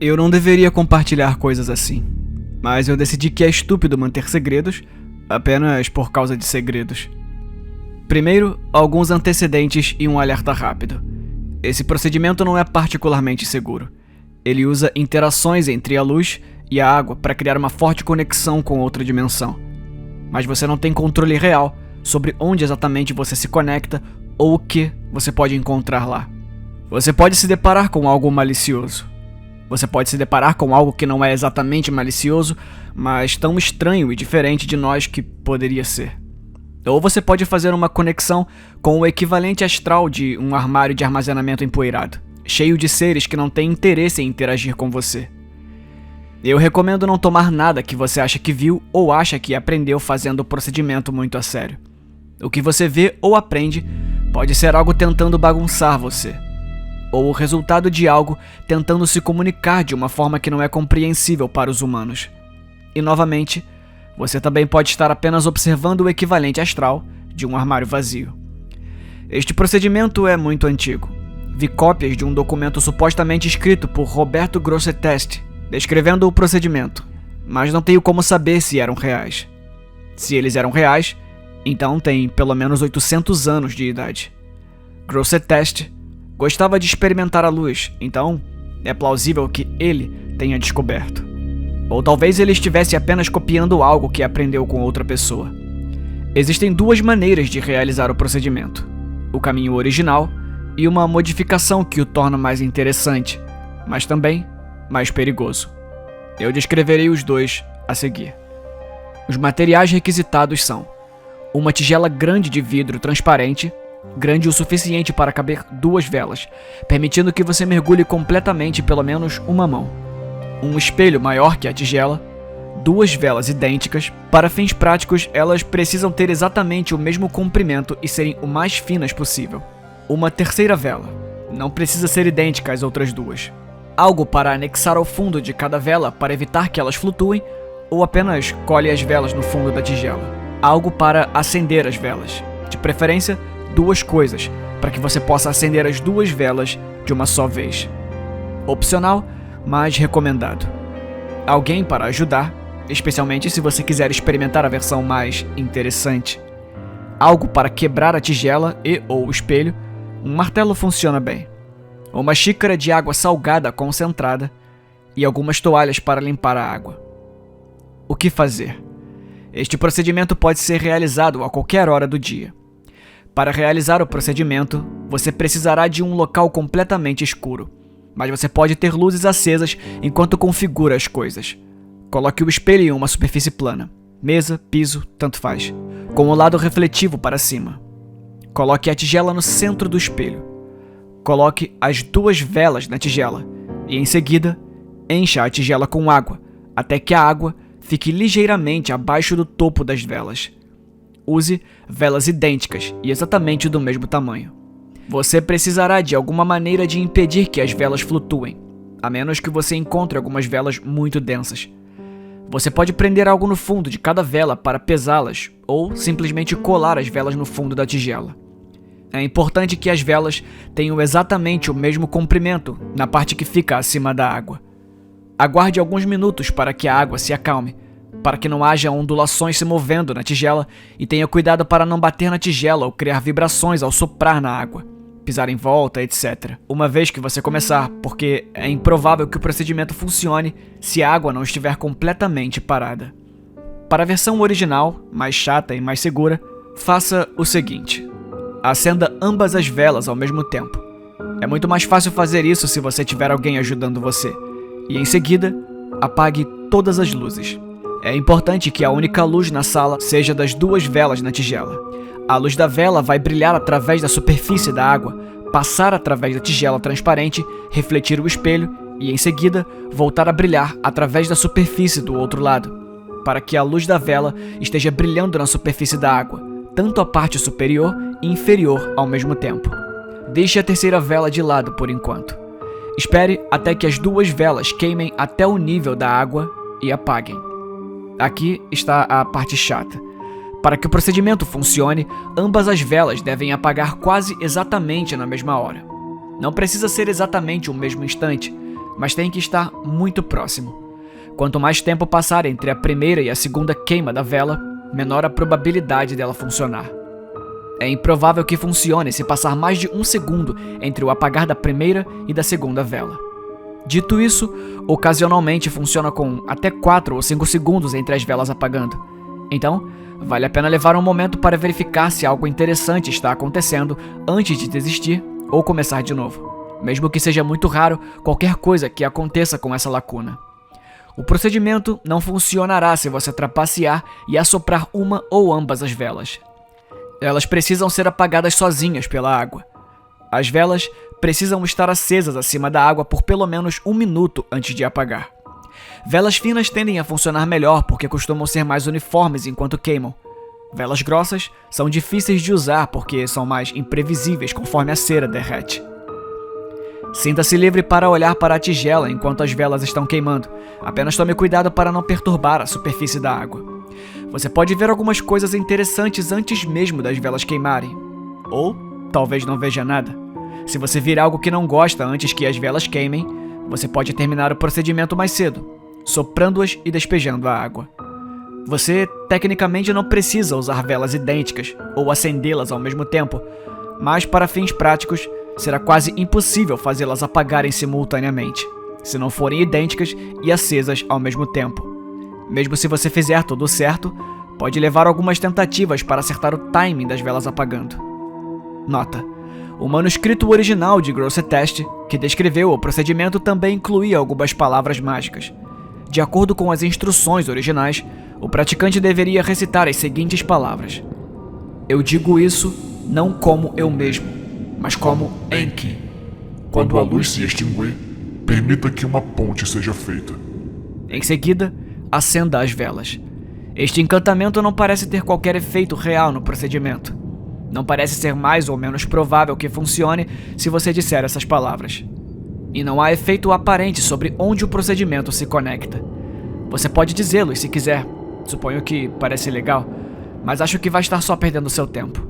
Eu não deveria compartilhar coisas assim, mas eu decidi que é estúpido manter segredos apenas por causa de segredos. Primeiro, alguns antecedentes e um alerta rápido. Esse procedimento não é particularmente seguro. Ele usa interações entre a luz e a água para criar uma forte conexão com outra dimensão. Mas você não tem controle real sobre onde exatamente você se conecta ou o que você pode encontrar lá. Você pode se deparar com algo malicioso. Você pode se deparar com algo que não é exatamente malicioso, mas tão estranho e diferente de nós que poderia ser. Ou você pode fazer uma conexão com o equivalente astral de um armário de armazenamento empoeirado, cheio de seres que não têm interesse em interagir com você. Eu recomendo não tomar nada que você acha que viu ou acha que aprendeu fazendo o procedimento muito a sério. O que você vê ou aprende pode ser algo tentando bagunçar você, ou o resultado de algo tentando se comunicar de uma forma que não é compreensível para os humanos. E novamente, você também pode estar apenas observando o equivalente astral de um armário vazio. Este procedimento é muito antigo. Vi cópias de um documento supostamente escrito por Roberto Grosseteste, descrevendo o procedimento, mas não tenho como saber se eram reais. Se eles eram reais, então tem pelo menos 800 anos de idade. Grosseteste gostava de experimentar a luz, então é plausível que ele tenha descoberto. Ou talvez ele estivesse apenas copiando algo que aprendeu com outra pessoa. Existem duas maneiras de realizar o procedimento: o caminho original e uma modificação que o torna mais interessante, mas também mais perigoso. Eu descreverei os dois a seguir. Os materiais requisitados são uma tigela grande de vidro transparente, grande o suficiente para caber 2 velas, permitindo que você mergulhe completamente pelo menos uma mão. Um espelho maior que a tigela, 2 velas idênticas. Para fins práticos, elas precisam ter exatamente o mesmo comprimento e serem o mais finas possível. Uma terceira vela, não precisa ser idêntica às outras 2. Algo para anexar ao fundo de cada vela para evitar que elas flutuem, ou apenas colhe as velas no fundo da tigela. Algo para acender as velas, de preferência 2 coisas, para que você possa acender as 2 velas de uma só vez. Opcional, mas recomendado. Alguém para ajudar, especialmente se você quiser experimentar a versão mais interessante. Algo para quebrar a tigela ou o espelho, um martelo funciona bem. Uma xícara de água salgada concentrada e algumas toalhas para limpar a água. O que fazer? Este procedimento pode ser realizado a qualquer hora do dia. Para realizar o procedimento, você precisará de um local completamente escuro, mas você pode ter luzes acesas enquanto configura as coisas. Coloque o espelho em uma superfície plana, mesa, piso, tanto faz, com o lado refletivo para cima. Coloque a tigela no centro do espelho. Coloque as 2 velas na tigela e, em seguida, encha a tigela com água, até que a água fique ligeiramente abaixo do topo das velas. Use velas idênticas e exatamente do mesmo tamanho. Você precisará de alguma maneira de impedir que as velas flutuem, a menos que você encontre algumas velas muito densas. Você pode prender algo no fundo de cada vela para pesá-las, ou simplesmente colar as velas no fundo da tigela. É importante que as velas tenham exatamente o mesmo comprimento na parte que fica acima da água. Aguarde alguns minutos para que a água se acalme, para que não haja ondulações se movendo na tigela, e tenha cuidado para não bater na tigela ou criar vibrações ao soprar na água, pisar em volta, etc. Uma vez que você começar, porque é improvável que o procedimento funcione se a água não estiver completamente parada. Para a versão original, mais chata e mais segura, faça o seguinte: acenda ambas as velas ao mesmo tempo. É muito mais fácil fazer isso se você tiver alguém ajudando você. E em seguida, apague todas as luzes. É importante que a única luz na sala seja das 2 velas na tigela. A luz da vela vai brilhar através da superfície da água, passar através da tigela transparente, refletir o espelho e, em seguida, voltar a brilhar através da superfície do outro lado, para que a luz da vela esteja brilhando na superfície da água, tanto a parte superior e inferior ao mesmo tempo. Deixe a terceira vela de lado por enquanto. Espere até que as 2 velas queimem até o nível da água e apaguem. Aqui está a parte chata. Para que o procedimento funcione, ambas as velas devem apagar quase exatamente na mesma hora. Não precisa ser exatamente o mesmo instante, mas tem que estar muito próximo. Quanto mais tempo passar entre a primeira e a segunda queima da vela, menor a probabilidade dela funcionar. É improvável que funcione se passar mais de 1 segundo entre o apagar da primeira e da segunda vela. Dito isso, ocasionalmente funciona com até 4 ou 5 segundos entre as velas apagando. Então, vale a pena levar um momento para verificar se algo interessante está acontecendo antes de desistir ou começar de novo. Mesmo que seja muito raro qualquer coisa que aconteça com essa lacuna. O procedimento não funcionará se você trapacear e assoprar uma ou ambas as velas. Elas precisam ser apagadas sozinhas pela água. As velas precisam estar acesas acima da água por pelo menos 1 minuto antes de apagar. Velas finas tendem a funcionar melhor porque costumam ser mais uniformes enquanto queimam. Velas grossas são difíceis de usar porque são mais imprevisíveis conforme a cera derrete. Sinta-se livre para olhar para a tigela enquanto as velas estão queimando. Apenas tome cuidado para não perturbar a superfície da água. Você pode ver algumas coisas interessantes antes mesmo das velas queimarem. Ou talvez não veja nada. Se você vir algo que não gosta antes que as velas queimem, você pode terminar o procedimento mais cedo, soprando-as e despejando a água. Você tecnicamente não precisa usar velas idênticas ou acendê-las ao mesmo tempo, mas para fins práticos, será quase impossível fazê-las apagarem simultaneamente, se não forem idênticas e acesas ao mesmo tempo. Mesmo se você fizer tudo certo, pode levar algumas tentativas para acertar o timing das velas apagando. Nota: o manuscrito original de Grosseteste, que descreveu o procedimento, também incluía algumas palavras mágicas. De acordo com as instruções originais, o praticante deveria recitar as seguintes palavras: "Eu digo isso não como eu mesmo, mas como Enki." Quando a luz se extinguir, permita que uma ponte seja feita. Em seguida, acenda as velas. Este encantamento não parece ter qualquer efeito real no procedimento. Não parece ser mais ou menos provável que funcione se você disser essas palavras. E não há efeito aparente sobre onde o procedimento se conecta. Você pode dizê-los se quiser, suponho que parece legal, mas acho que vai estar só perdendo seu tempo.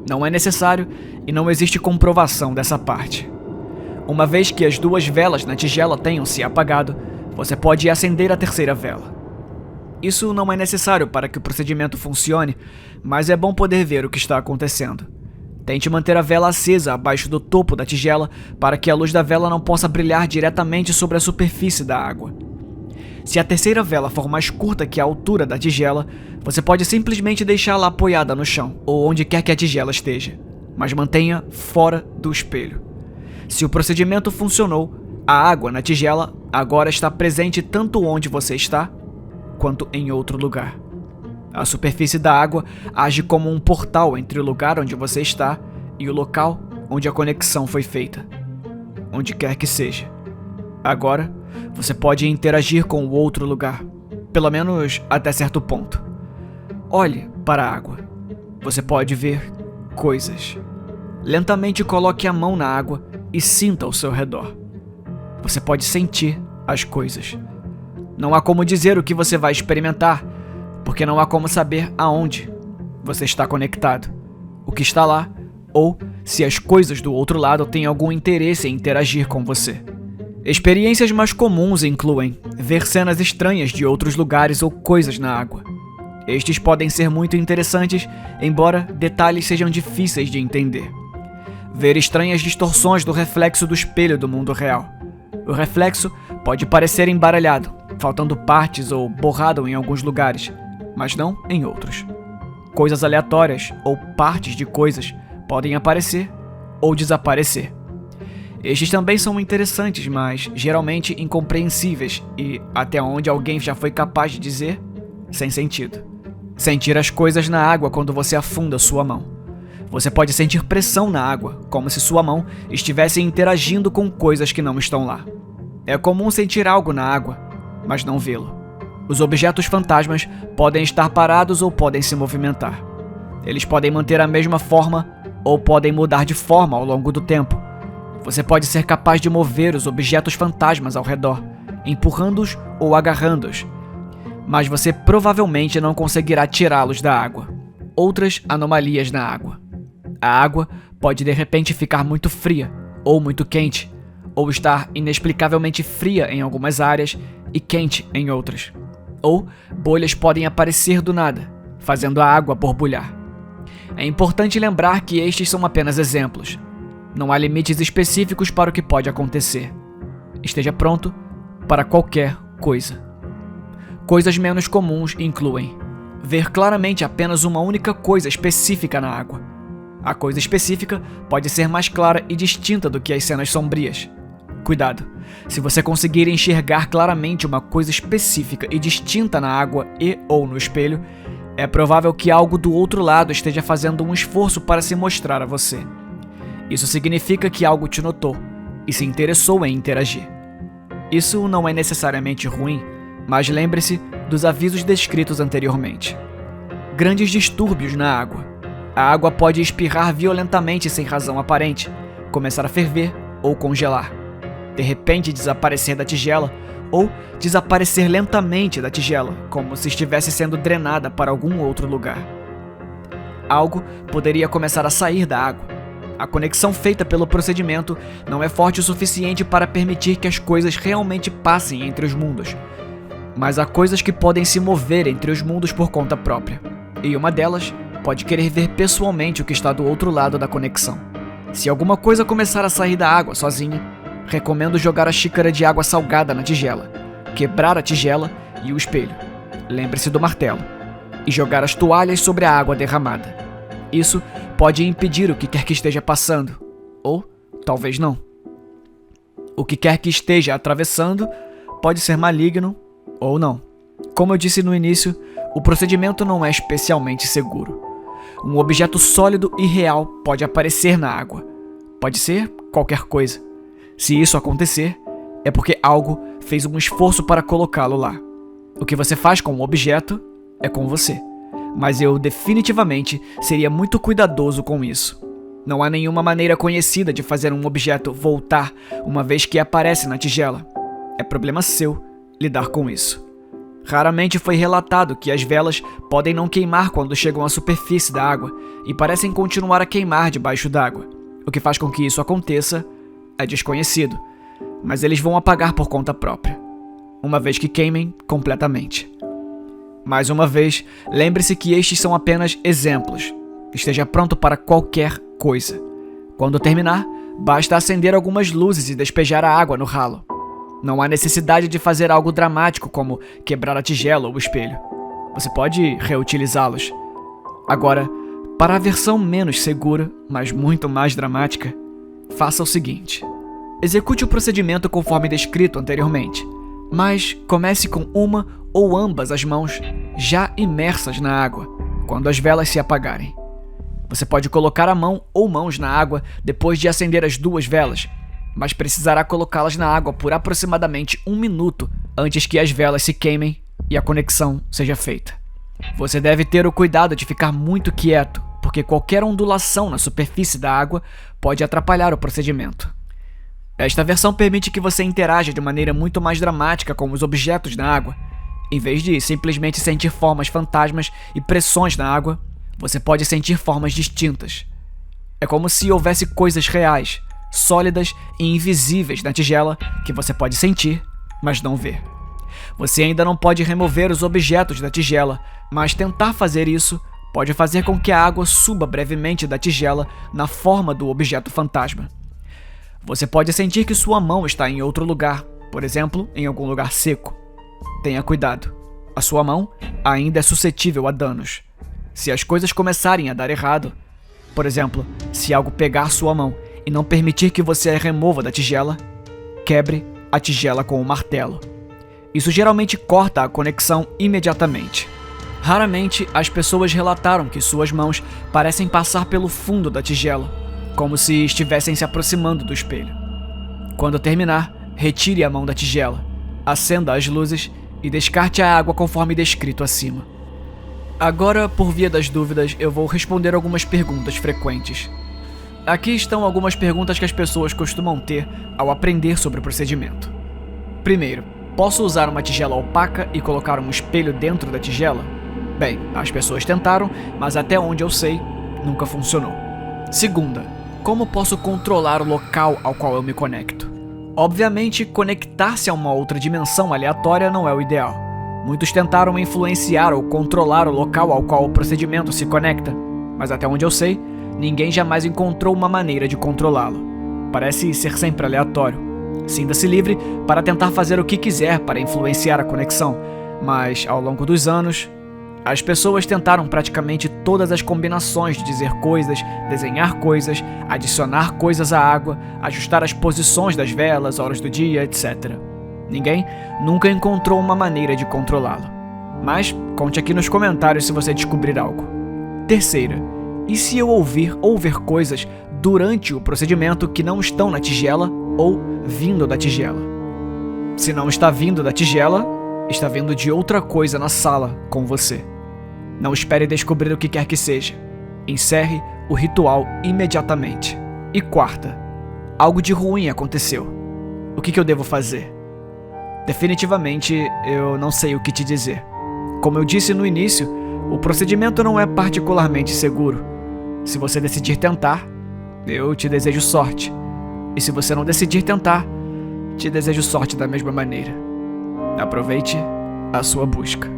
Não é necessário e não existe comprovação dessa parte. Uma vez que as 2 velas na tigela tenham se apagado, você pode acender a terceira vela. Isso não é necessário para que o procedimento funcione, mas é bom poder ver o que está acontecendo. Tente manter a vela acesa abaixo do topo da tigela para que a luz da vela não possa brilhar diretamente sobre a superfície da água. Se a terceira vela for mais curta que a altura da tigela, você pode simplesmente deixá-la apoiada no chão ou onde quer que a tigela esteja, mas mantenha fora do espelho. Se o procedimento funcionou, a água na tigela agora está presente tanto onde você está, quanto em outro lugar. A superfície da água age como um portal entre o lugar onde você está e o local onde a conexão foi feita. Onde quer que seja. Agora, você pode interagir com o outro lugar, pelo menos até certo ponto. Olhe para a água. Você pode ver coisas. Lentamente coloque a mão na água e sinta ao seu redor. Você pode sentir as coisas. Não há como dizer o que você vai experimentar, porque não há como saber aonde você está conectado, o que está lá, ou se as coisas do outro lado têm algum interesse em interagir com você. Experiências mais comuns incluem ver cenas estranhas de outros lugares ou coisas na água. Estes podem ser muito interessantes, embora detalhes sejam difíceis de entender. Ver estranhas distorções do reflexo do espelho do mundo real. O reflexo pode parecer embaralhado, faltando partes ou borrado em alguns lugares, mas não em outros. Coisas aleatórias ou partes de coisas podem aparecer ou desaparecer. Estes também são interessantes, mas geralmente incompreensíveis e, até onde alguém já foi capaz de dizer, sem sentido. Sentir as coisas na água quando você afunda sua mão. Você pode sentir pressão na água, como se sua mão estivesse interagindo com coisas que não estão lá. É comum sentir algo na água, mas não vê-lo. Os objetos fantasmas podem estar parados ou podem se movimentar. Eles podem manter a mesma forma ou podem mudar de forma ao longo do tempo. Você pode ser capaz de mover os objetos fantasmas ao redor, empurrando-os ou agarrando-os, mas você provavelmente não conseguirá tirá-los da água. Outras anomalias na água. A água pode de repente ficar muito fria ou muito quente, ou estar inexplicavelmente fria em algumas áreas e quente em outras. Ou bolhas podem aparecer do nada, fazendo a água borbulhar. É importante lembrar que estes são apenas exemplos. Não há limites específicos para o que pode acontecer. Esteja pronto para qualquer coisa. Coisas menos comuns incluem ver claramente apenas uma única coisa específica na água. A coisa específica pode ser mais clara e distinta do que as cenas sombrias. Cuidado, se você conseguir enxergar claramente uma coisa específica e distinta na água ou no espelho, é provável que algo do outro lado esteja fazendo um esforço para se mostrar a você. Isso significa que algo te notou e se interessou em interagir. Isso não é necessariamente ruim, mas lembre-se dos avisos descritos anteriormente. Grandes distúrbios na água. A água pode espirrar violentamente sem razão aparente, começar a ferver ou congelar, de repente desaparecer da tigela ou desaparecer lentamente da tigela, como se estivesse sendo drenada para algum outro lugar. Algo poderia começar a sair da água. A conexão feita pelo procedimento não é forte o suficiente para permitir que as coisas realmente passem entre os mundos. Mas há coisas que podem se mover entre os mundos por conta própria, e uma delas pode querer ver pessoalmente o que está do outro lado da conexão. Se alguma coisa começar a sair da água sozinha, recomendo jogar a xícara de água salgada na tigela, quebrar a tigela e o espelho. Lembre-se do martelo. E jogar as toalhas sobre a água derramada. Isso pode impedir o que quer que esteja passando, ou talvez não. O que quer que esteja atravessando pode ser maligno ou não. Como eu disse no início, o procedimento não é especialmente seguro. Um objeto sólido e real pode aparecer na água. Pode ser qualquer coisa. Se isso acontecer, é porque algo fez um esforço para colocá-lo lá. O que você faz com o objeto é com você. Mas eu definitivamente seria muito cuidadoso com isso. Não há nenhuma maneira conhecida de fazer um objeto voltar uma vez que aparece na tigela. É problema seu lidar com isso. Raramente foi relatado que as velas podem não queimar quando chegam à superfície da água e parecem continuar a queimar debaixo d'água. O que faz com que isso aconteça é desconhecido, mas eles vão apagar por conta própria, uma vez que queimem completamente. Mais uma vez, lembre-se que estes são apenas exemplos. Esteja pronto para qualquer coisa. Quando terminar, basta acender algumas luzes e despejar a água no ralo. Não há necessidade de fazer algo dramático como quebrar a tigela ou o espelho. Você pode reutilizá-los. Agora, para a versão menos segura, mas muito mais dramática, faça o seguinte. Execute o procedimento conforme descrito anteriormente, mas comece com uma ou ambas as mãos já imersas na água, quando as velas se apagarem. Você pode colocar a mão ou mãos na água depois de acender as duas velas, mas precisará colocá-las na água por aproximadamente 1 minuto antes que as velas se queimem e a conexão seja feita. Você deve ter o cuidado de ficar muito quieto, porque qualquer ondulação na superfície da água pode atrapalhar o procedimento. Esta versão permite que você interaja de maneira muito mais dramática com os objetos na água. Em vez de simplesmente sentir formas fantasmas e pressões na água, você pode sentir formas distintas. É como se houvesse coisas reais, sólidas e invisíveis na tigela que você pode sentir, mas não ver. Você ainda não pode remover os objetos da tigela, mas tentar fazer isso pode fazer com que a água suba brevemente da tigela na forma do objeto fantasma. Você pode sentir que sua mão está em outro lugar, por exemplo, em algum lugar seco. Tenha cuidado. A sua mão ainda é suscetível a danos. Se as coisas começarem a dar errado, por exemplo, se algo pegar sua mão e não permitir que você a remova da tigela, quebre a tigela com um martelo. Isso geralmente corta a conexão imediatamente. Raramente as pessoas relataram que suas mãos parecem passar pelo fundo da tigela, como se estivessem se aproximando do espelho. Quando terminar, retire a mão da tigela, acenda as luzes e descarte a água conforme descrito acima. Agora, por via das dúvidas, eu vou responder algumas perguntas frequentes. Aqui estão algumas perguntas que as pessoas costumam ter ao aprender sobre o procedimento. Primeiro, posso usar uma tigela opaca e colocar um espelho dentro da tigela? Bem, as pessoas tentaram, mas até onde eu sei, nunca funcionou. Segunda, como posso controlar o local ao qual eu me conecto? Obviamente, conectar-se a uma outra dimensão aleatória não é o ideal. Muitos tentaram influenciar ou controlar o local ao qual o procedimento se conecta, mas até onde eu sei, ninguém jamais encontrou uma maneira de controlá-lo. Parece ser sempre aleatório. Sinta-se livre para tentar fazer o que quiser para influenciar a conexão, mas ao longo dos anos, as pessoas tentaram praticamente todas as combinações de dizer coisas, desenhar coisas, adicionar coisas à água, ajustar as posições das velas, horas do dia, etc. Ninguém nunca encontrou uma maneira de controlá-lo. Mas conte aqui nos comentários se você descobrir algo. Terceira, e se eu ouvir ou ver coisas durante o procedimento que não estão na tigela ou vindo da tigela? Se não está vindo da tigela, está vindo de outra coisa na sala com você. Não espere descobrir o que quer que seja. Encerre o ritual imediatamente. E quarta, algo de ruim aconteceu. O que eu devo fazer? Definitivamente, eu não sei o que te dizer. Como eu disse no início, o procedimento não é particularmente seguro. Se você decidir tentar, eu te desejo sorte. E se você não decidir tentar, te desejo sorte da mesma maneira. Aproveite a sua busca.